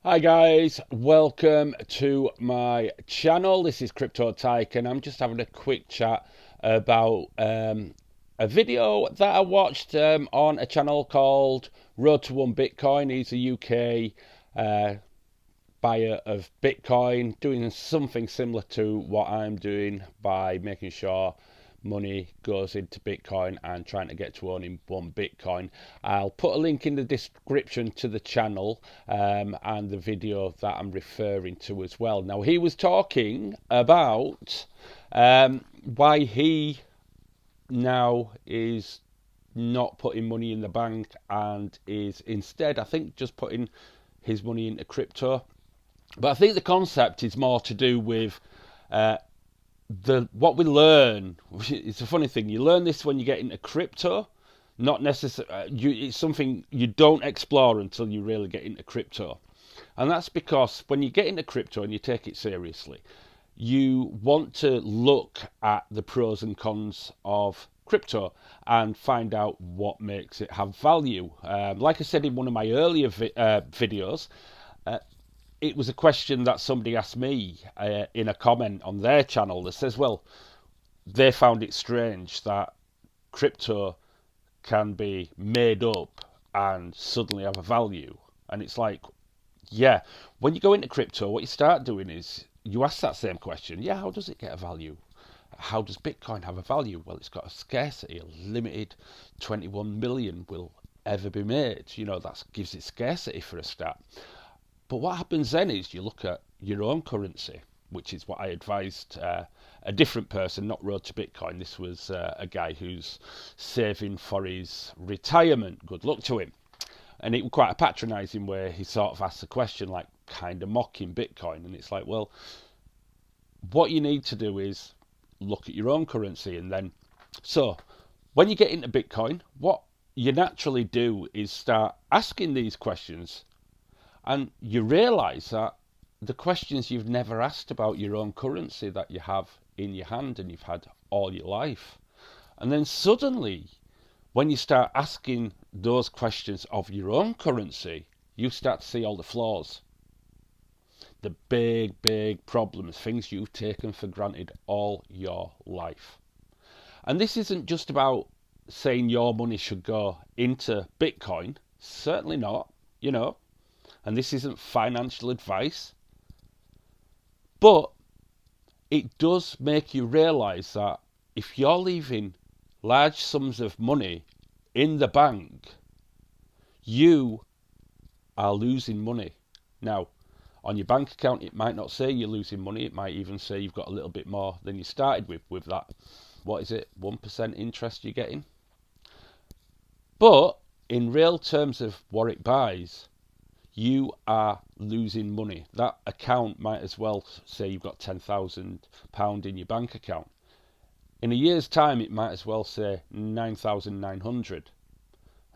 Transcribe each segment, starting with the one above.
Hi guys, welcome to my channel. This is Crypto Tyke and I'm just having a quick chat about a video that I watched on a channel called Road to One Bitcoin. He's a UK buyer of Bitcoin, doing something similar to what I'm doing by making sure money goes into Bitcoin and trying to get to owning one Bitcoin. I'll put a link in the description to the channel and the video that I'm referring to as well. Now, he was talking about why he now is not putting money in the bank and is instead, I think, just putting his money into crypto. But I think the concept is more to do with uh, the what we learn. It's a funny thing. You learn this when you get into crypto. Not necessarily. It's something you don't explore until you really get into crypto, and that's because when you get into crypto and you take it seriously, you want to look at the pros and cons of crypto and find out what makes it have value. Like I said in one of my earlier videos, it was a question that somebody asked me in a comment on their channel that says, well, they found it strange that crypto can be made up and suddenly have a value. And it's like, yeah, when you go into crypto, what you start doing is you ask that same question. Yeah, how does it get a value? How does Bitcoin have a value? Well, it's got a scarcity, a limited 21 million will ever be made. That gives it scarcity for a start. But what happens then is you look at your own currency, which is what I advised a different person, not Road to Bitcoin. This was a guy who's saving for his retirement. Good luck to him. And it was quite a patronising way. He sort of asked the question, like kind of mocking Bitcoin. And it's like, well, what you need to do is look at your own currency. And then, so when you get into Bitcoin, what you naturally do is start asking these questions, and you realize that the questions you've never asked about your own currency that you have in your hand and you've had all your life. And then suddenly, when you start asking those questions of your own currency, you start to see all the flaws, the big, big problems, things you've taken for granted all your life. And this isn't just about saying your money should go into Bitcoin. Certainly not, you know, and this isn't financial advice, but it does make you realize that if you're leaving large sums of money in the bank, you are losing money. Now, on your bank account, it might not say you're losing money. It might even say you've got a little bit more than you started with that, what is it, 1% interest you're getting? But in real terms of what it buys, you are losing money. That account might as well say you've got £10,000 in your bank account. In a year's time, it might as well say 9,900.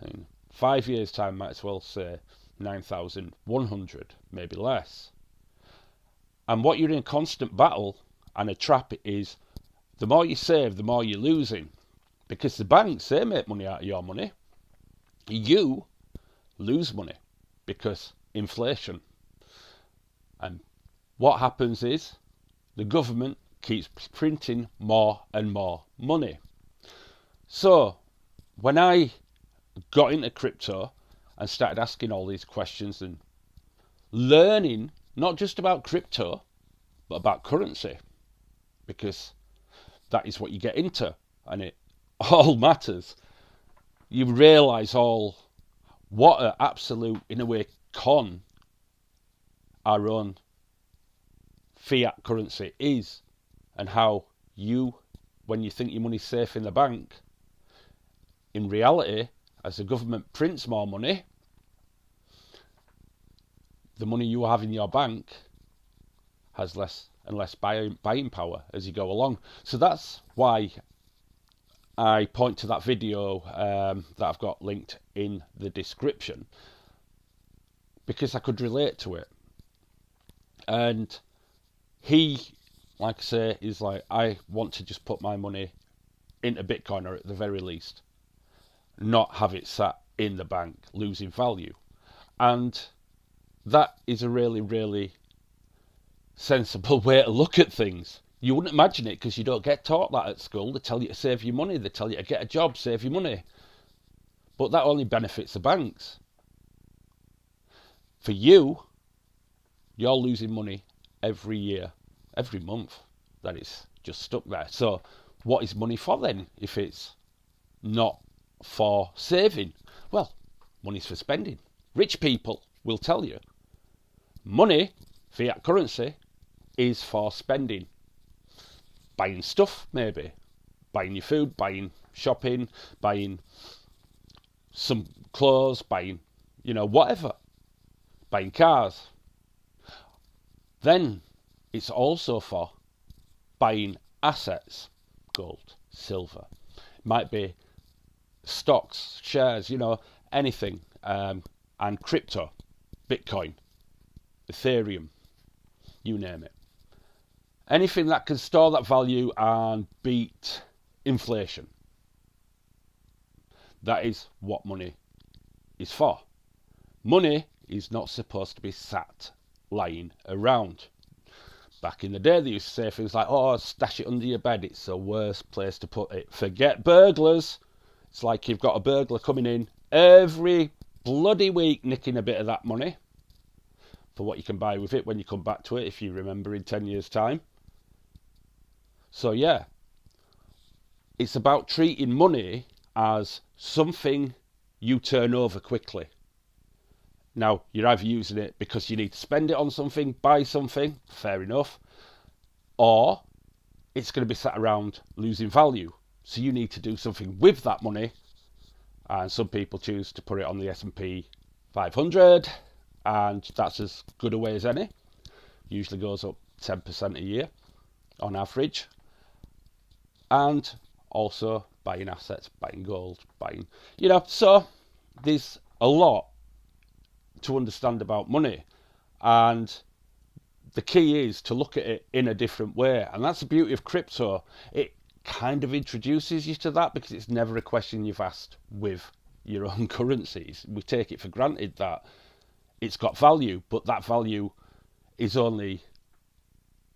In 5 years' time, might as well say 9,100, maybe less. And what you're in a constant battle and a trap is the more you save, the more you're losing. Because the banks, they make money out of your money. You lose money because inflation. And what happens is the government keeps printing more and more money. So when I got into crypto and started asking all these questions and learning not just about crypto, but about currency, because that is what you get into and it all matters. You realize all what an absolute, in a way, con our own fiat currency is, and how you, when you think your money's safe in the bank, in reality, as the government prints more money, the money you have in your bank has less and less buying power as you go along. So that's why I point to that video that I've got linked in the description, because I could relate to it. And he, like I say, is like, I want to just put my money into Bitcoin, or at the very least, not have it sat in the bank losing value. And that is a really, really sensible way to look at things. You wouldn't imagine it because you don't get taught that at school. They tell you to save your money. They tell you to get a job, save your money. But that only benefits the banks. For you, you're losing money every year, every month. That is just stuck there. So what is money for then if it's not for saving? Well, money's for spending. Rich people will tell you money, fiat currency, is for spending. Buying stuff, maybe. Buying your food, buying shopping, buying some clothes, buying, whatever. Buying cars. Then it's also for buying assets. Gold, silver. It might be stocks, shares, anything. And crypto, Bitcoin, Ethereum, you name it. Anything that can store that value and beat inflation. That is what money is for. Money is not supposed to be sat lying around. Back in the day, they used to say things like, oh, stash it under your bed. It's the worst place to put it. Forget burglars. It's like you've got a burglar coming in every bloody week nicking a bit of that money for what you can buy with it when you come back to it, if you remember in 10 years' time. So yeah, it's about treating money as something you turn over quickly. Now, you're either using it because you need to spend it on something, buy something, fair enough, or it's going to be sat around losing value. So you need to do something with that money, and some people choose to put it on the S&P 500, and that's as good a way as any. Usually goes up 10% a year on average. And also buying assets, buying gold, buying, so there's a lot to understand about money. And the key is to look at it in a different way. And that's the beauty of crypto. It kind of introduces you to that because it's never a question you've asked with your own currencies. We take it for granted that it's got value, but that value is only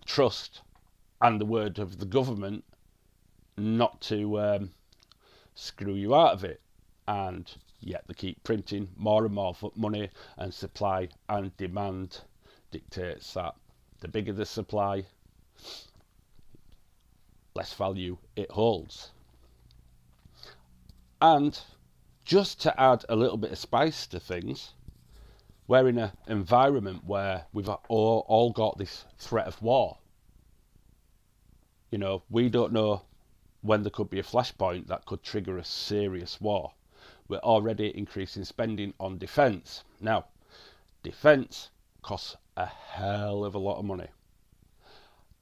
trust and the word of the government not to screw you out of it. And yet they keep printing more and more money, and supply and demand dictates that the bigger the supply, less value it holds. And just to add a little bit of spice to things, we're in an environment where we've all got this threat of war. We don't know when there could be a flashpoint that could trigger a serious war. We're already increasing spending on defence. Now, defence costs a hell of a lot of money.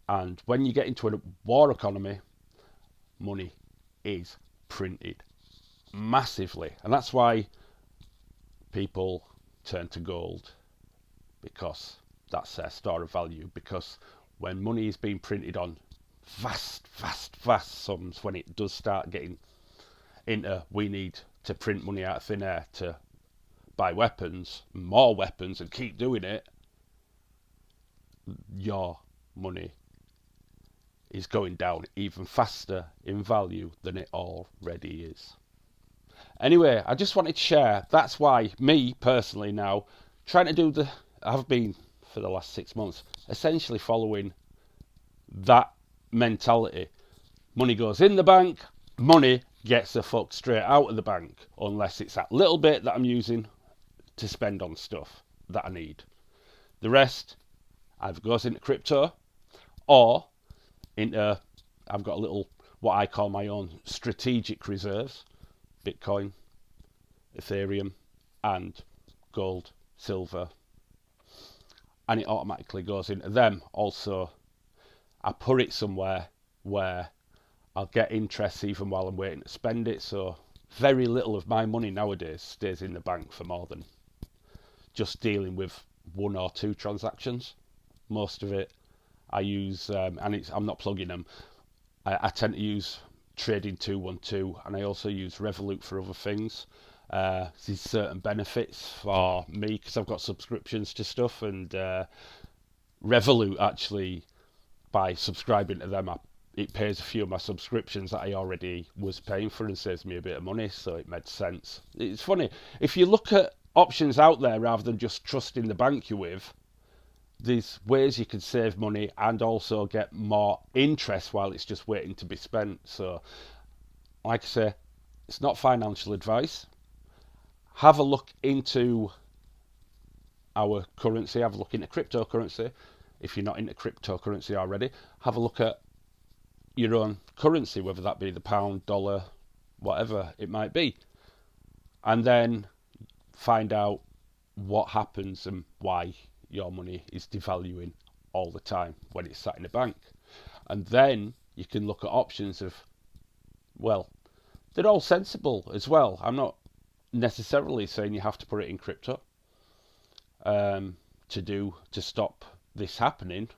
And when you get into a war economy, money is printed massively. And that's why people turn to gold, because that's their store of value. Because when money is being printed on vast sums, when it does start getting into we need to print money out of thin air to buy weapons, more weapons, and keep doing it, your money is going down even faster in value than it already is. Anyway, I just wanted to share, that's why me personally now, trying to do I've been for the last 6 months, essentially following that mentality. Money goes in the bank, money gets the fuck straight out of the bank, unless it's that little bit that I'm using to spend on stuff that I need. The rest either goes into crypto or into, I've got a little, what I call my own strategic reserves, Bitcoin, Ethereum, and gold, silver, and it automatically goes into them. Also, I put it somewhere where I'll get interest even while I'm waiting to spend it, so very little of my money nowadays stays in the bank for more than just dealing with 1 or 2 transactions. Most of it I use, and I'm not plugging them, I tend to use Trading 212, and I also use Revolut for other things. There's certain benefits for me because I've got subscriptions to stuff, and Revolut actually, by subscribing to them, it pays a few of my subscriptions that I already was paying for and saves me a bit of money, so it made sense. It's funny, if you look at options out there rather than just trusting the bank you're with, there's ways you can save money and also get more interest while it's just waiting to be spent. So, like I say, it's not financial advice. Have a look into our currency, have a look into cryptocurrency. If you're not into cryptocurrency already, have a look at your own currency, whether that be the pound, dollar, whatever it might be, and then find out what happens and why your money is devaluing all the time when it's sat in a bank. And then you can look at options of, well, they're all sensible as well. I'm not necessarily saying you have to put it in crypto to stop this happening.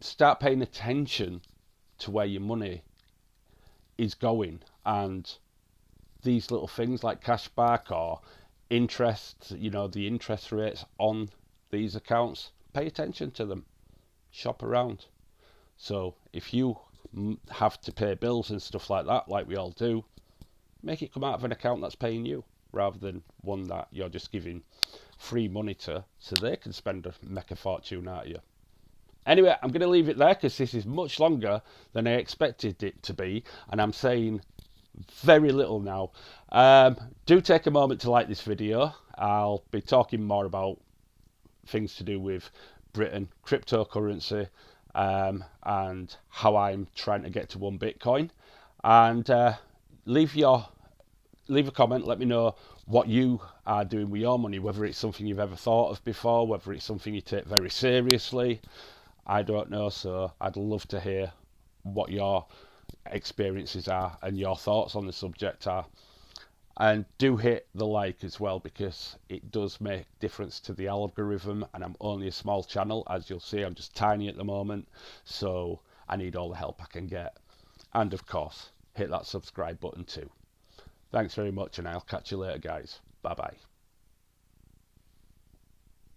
Start paying attention to where your money is going, and these little things like cashback or interest, the interest rates on these accounts, pay attention to them, shop around. So if you have to pay bills and stuff like that, like we all do, make it come out of an account that's paying you rather than one that you're just giving free money to so they can make a fortune out of you. Anyway, I'm going to leave it there because this is much longer than I expected it to be, and I'm saying very little now. Do take a moment to like this video. I'll be talking more about things to do with Britain, cryptocurrency, and how I'm trying to get to 1 Bitcoin. And leave a comment. Let me know what you are doing with your money, whether it's something you've ever thought of before, whether it's something you take very seriously. I don't know, so I'd love to hear what your experiences are and your thoughts on the subject are. And do hit the like as well, because it does make difference to the algorithm, and I'm only a small channel, as you'll see. I'm just tiny at the moment, so I need all the help I can get. And of course, hit that subscribe button too. Thanks very much, and I'll catch you later, guys. Bye bye.